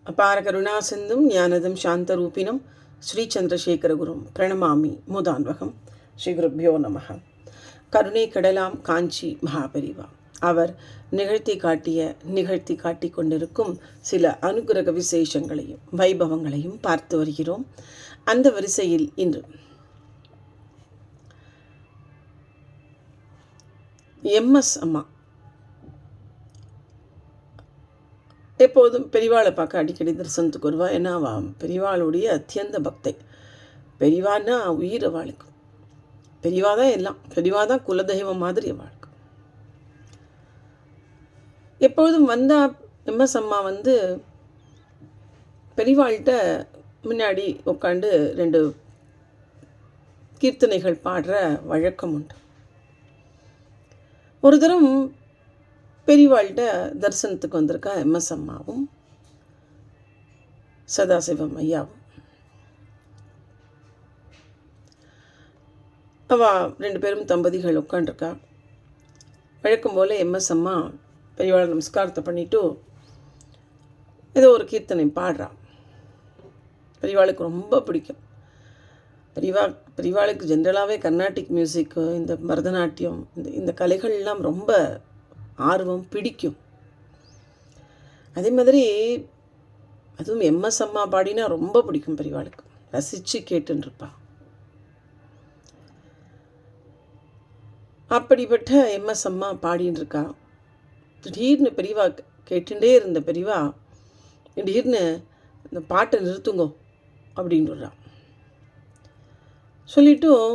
அபார கருணாசிந்தும் ஞானதம் சாந்தரூபிணம் ஸ்ரீச்சந்திரசேகரகுரும் பிரணமாமி முதான்வகம். ஸ்ரீ குருப்யோ நமக. கருணை கடலாம் காஞ்சி மகாபெரிவா அவர் நிகழ்த்தி காட்டி கொண்டிருக்கும் சில அனுகிரக விசேஷங்களையும் வைபவங்களையும் பார்த்து வருகிறோம். அந்த வரிசையில் இன்று எம்எஸ் அம்மா எப்போதும் பெரிவாளை பார்க்க அடிக்கடி தரிசனத்துக்கு வருவா. ஏன்னா அவள் பெரிவாளுடைய அத்தியந்த பக்தை. பெரிவான்னா உயிர் அவளுக்கு. பெரிவா தான் எல்லாம். பெரிவா தான் குலதெய்வம் மாதிரி அவளுக்கு. எப்பொழுதும் வந்தால் எம்எஸ் அம்மா பெரிவாள்கிட்ட முன்னாடி உட்காந்து 2 கீர்த்தனைகள் பாடுற வழக்கம் உண்டு. ஒரு தரம் பெரிவாள்கிட்ட தரிசனத்துக்கு வந்திருக்கா எம்எஸ் அம்மாவும் சதாசிவம் ஐயாவும். அவள் 2 பேரும் தம்பதிகள் உட்காண்டிருக்கா. வழக்கம் போல் எம்எஸ் அம்மா பெரிவாளை நமஸ்காரத்தை பண்ணிவிட்டு ஏதோ ஒரு கீர்த்தனை பாடுறா. பெரிவாளுக்கு ரொம்ப பிடிக்கும். பெரிவாளுக்கு ஜென்ரலாகவே கர்நாடிக் மியூசிக்கு, இந்த பரதநாட்டியம், இந்த கலைகள்லாம் ரொம்ப ஆர்வம், பிடிக்கும். அதே மாதிரி அதுவும் எம்எஸ் அம்மா பாடினா ரொம்ப பிடிக்கும். பெரிவாளுக்கு ரசித்து கேட்டுருப்பா. அப்படிப்பட்ட எம்எஸ் அம்மா பாடின்னு இருக்கா. திடீர்னு பெரிவா கேட்டுட்டே இருந்த பெரிவா திடீர்னு இந்த பாட்டை நிறுத்துங்கோ அப்படின்றான். சொல்லிட்டும்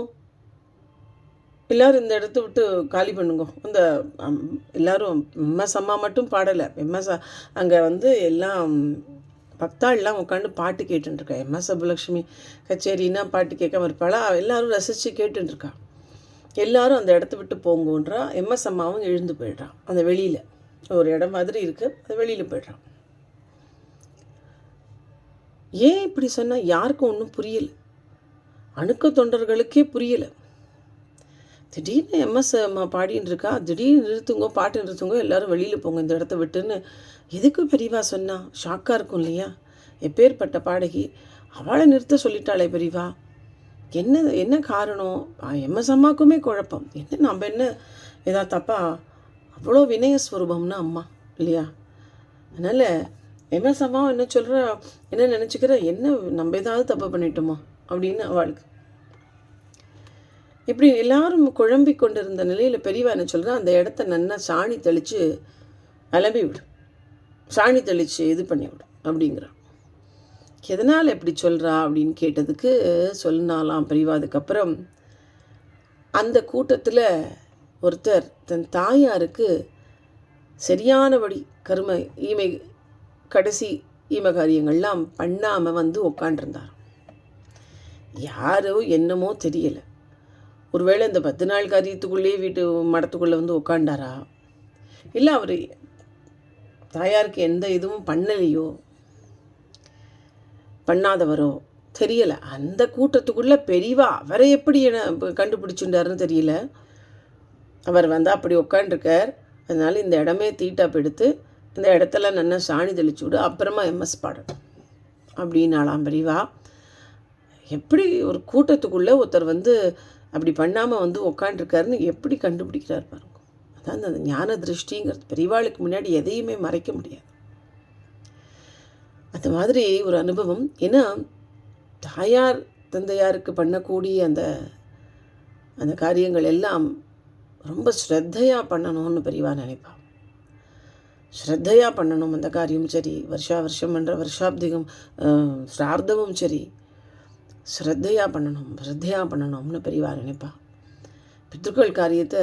எல்லோரும் இந்த இடத்த விட்டு காலி பண்ணுங்க. அந்த எல்லோரும் எம்எஸ் அம்மா மட்டும் பாடலை. எம்எஸ் அங்கே எல்லாம் பக்தாள்லாம் உட்காந்து பாட்டு கேட்டுருக்கா. எம்எஸ் சுப்புலக்ஷ்மி கச்சேரின்னா பாட்டு கேட்காம இருப்பாளா? எல்லோரும் ரசித்து கேட்டுருக்கா. எல்லோரும் அந்த இடத்த விட்டு போங்கன்றா. எம்எஸ் அம்மாவும் எழுந்து போயிடுறான். அந்த வெளியில் ஒரு இடம் மாதிரி இருக்குது, அது வெளியில் போய்ட்றான். ஏன் இப்படி சொன்னால் யாருக்கும் ஒன்றும் புரியலை. அணுக்க தொண்டர்களுக்கே புரியலை. திடீர்னு எம்எஸ் அம்மா பாடின்னு இருக்கா. திடீர்னு நிறுத்துங்கோ, பாட்டு நிறுத்துங்கோ, எல்லோரும் வெளியில் போங்க இந்த இடத்த விட்டுன்னு எதுக்கு பெரியவா சொன்னா? ஷாக்காக இருக்கும் இல்லையா? எப்பேற்பட்ட பாடகி, அவளை நிறுத்த சொல்லிட்டாளே பெரியவா. என்ன காரணம்? எம்எஸ் அம்மாவுக்குமே குழப்பம். நம்ம என்ன ஏதா தப்பா? அவ்வளோ வினயஸ்வரூபம்னா அம்மா இல்லையா? அதனால் எம்எஸ் அம்மாவும் என்ன சொல்கிற, என்ன நினச்சிக்கிற, என்ன நம்ம ஏதாவது தப்பு பண்ணிட்டோமோ அப்படின்னு அவளுக்கு. இப்படி எல்லாரும் குழம்பி கொண்டிருந்த நிலையில் பெரியவா என்ன சொல்கிறா, அந்த இடத்த நல்லா சாணி தெளித்து அலம்பி விடு, சாணி தெளித்து இது பண்ணி விடும் அப்படிங்கிறான். எதனால் எப்படி சொல்கிறா அப்படின்னு கேட்டதுக்கு சொன்னாலாம் பெரியவா. அதுக்கப்புறம் அந்த கூட்டத்தில் ஒருத்தர் தன் தாயாருக்கு சரியானபடி கடைசி ஈமகாரியங்கள்லாம் பண்ணாமல் உட்காண்டிருந்தார். யாரோ என்னமோ தெரியலை. ஒருவேளை இந்த 10 நாள் காரியத்துக்குள்ளேயே வீட்டு மடத்துக்குள்ளே உட்காண்டாரா, இல்லை அவர் தாயாருக்கு எந்த இதுவும் பண்ணலையோ, பண்ணாதவரோ தெரியலை. அந்த கூட்டத்துக்குள்ளே பெரியவா அவரை எப்படி கண்டுபிடிச்சுட்டாருன்னு தெரியல. அவர் அப்படி உட்காண்டிருக்கார். அதனால் இந்த இடமே தீட்டாப்பு எடுத்து இந்த இடத்துல நல்லா சாணி தெளிச்சு விடு, அப்புறமா எம்எஸ் பாடணும் அப்படின்னாலாம் பெரியவா. எப்படி ஒரு கூட்டத்துக்குள்ளே ஒருத்தர் அப்படி பண்ணாமல் உட்காண்டிருக்காருன்னு எப்படி கண்டுபிடிக்கிறார் பாருங்க. அதான் அந்த ஞான திருஷ்டிங்கிறது. பெரியவாளுக்கு முன்னாடி எதையுமே மறைக்க முடியாது. அந்த மாதிரி ஒரு அனுபவம். ஏன்னா தாயார் தந்தையாருக்கு பண்ணக்கூடிய அந்த காரியங்கள் எல்லாம் ரொம்ப ஸ்ரத்தையாக பண்ணணும்னு பெரியவா நினைப்பா. ஸ்ரத்தையாக பண்ணணும் அந்த காரியம். சரி, வருஷம் பண்ணுற வருஷாப்திகம் ஸ்ரார்த்தமும் சரி, ஸ்ரத்தையாக பண்ணணும்னு பெரியவா நினைப்பா. பித்ருக்கள் காரியத்தை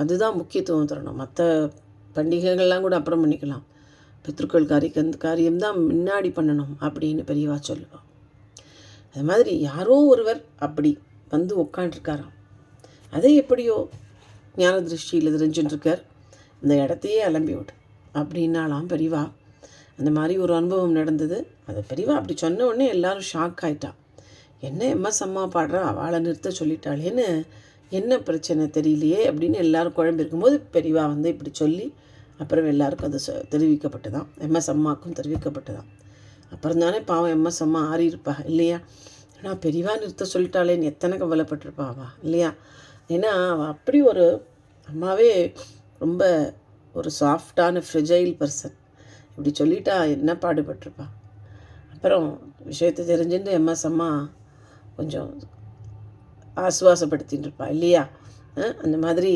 அதுதான் முக்கியத்துவம் தரணும். மற்ற பண்டிகைகள்லாம் கூட அப்புறம் பண்ணிக்கலாம். பித்ருக்கள் காரியம்தான் முன்னாடி பண்ணணும் அப்படின்னு பெரியவா சொல்லுவாள். அது மாதிரி யாரோ ஒருவர் அப்படி உட்காண்டிருக்காராம். அதை எப்படியோ ஞான திருஷ்டியில் தெரிஞ்சுட்டுருக்கார். இந்த இடத்தையே அலம்பி விடு அப்படின்னாலாம் பெரியவா. அந்த மாதிரி ஒரு அனுபவம் நடந்தது. அதை பெரியவா அப்படி சொன்ன உடனே எல்லோரும் ஷாக் ஆகிட்டா. என்ன எம்எஸ் அம்மா பாடுறா, அவளை நிறுத்த சொல்லிட்டாளேன்னு, என்ன பிரச்சனை தெரியலையே அப்படின்னு எல்லோரும் குழம்பிருக்கும்போது பெரியவா இப்படி சொல்லி அப்புறம் எல்லாருக்கும் அது தெரிவிக்கப்பட்டதான். எம்எஸ் அம்மாவுக்கும் தெரிவிக்கப்பட்டதான். அப்புறம் தானே பாவம் எம்எஸ் அம்மா ஆறியிருப்பா இல்லையா? ஏன்னா பெரியவா நிறுத்த சொல்லிட்டாளேன்னு எத்தனை கவலைப்பட்டிருப்பா அவள் இல்லையா? ஏன்னா அவள் அப்படி ஒரு அம்மாவே ரொம்ப ஒரு சாஃப்டான ஃப்ரெஜைல் பர்சன். இப்படி சொல்லிட்டா என்ன பாடுபட்டிருப்பா. அப்புறம் விஷயத்தை தெரிஞ்சுட்டு எம்எஸ் அம்மா கொஞ்சம் ஆசுவாசப்படுத்தின்னு இருப்பா இல்லையா? அந்த மாதிரி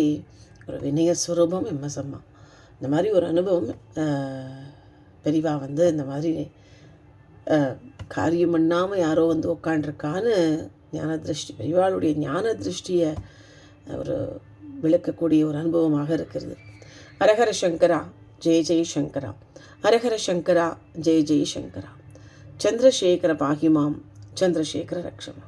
ஒரு வினய ஸ்வரூபம் எம்எஸ் அம்மா. இந்த மாதிரி ஒரு அனுபவம் பெரியவா இந்த மாதிரி காரியம் பண்ணாமல் யாரோ உட்காண்டிருக்கான்னு ஞான திருஷ்டி பெரியவாளுடைய ஞான திருஷ்டியை ஒரு விளக்கக்கூடிய ஒரு அனுபவமாக இருக்கிறது. ஹரஹர சங்கரா ஜெய ஜெய சங்கரா, ஹரஹர சங்கரா ஜெய ஜெய சங்கரா. சந்திரசேகர பாகிமாம், சந்திரசேகர ரக்ஷமா.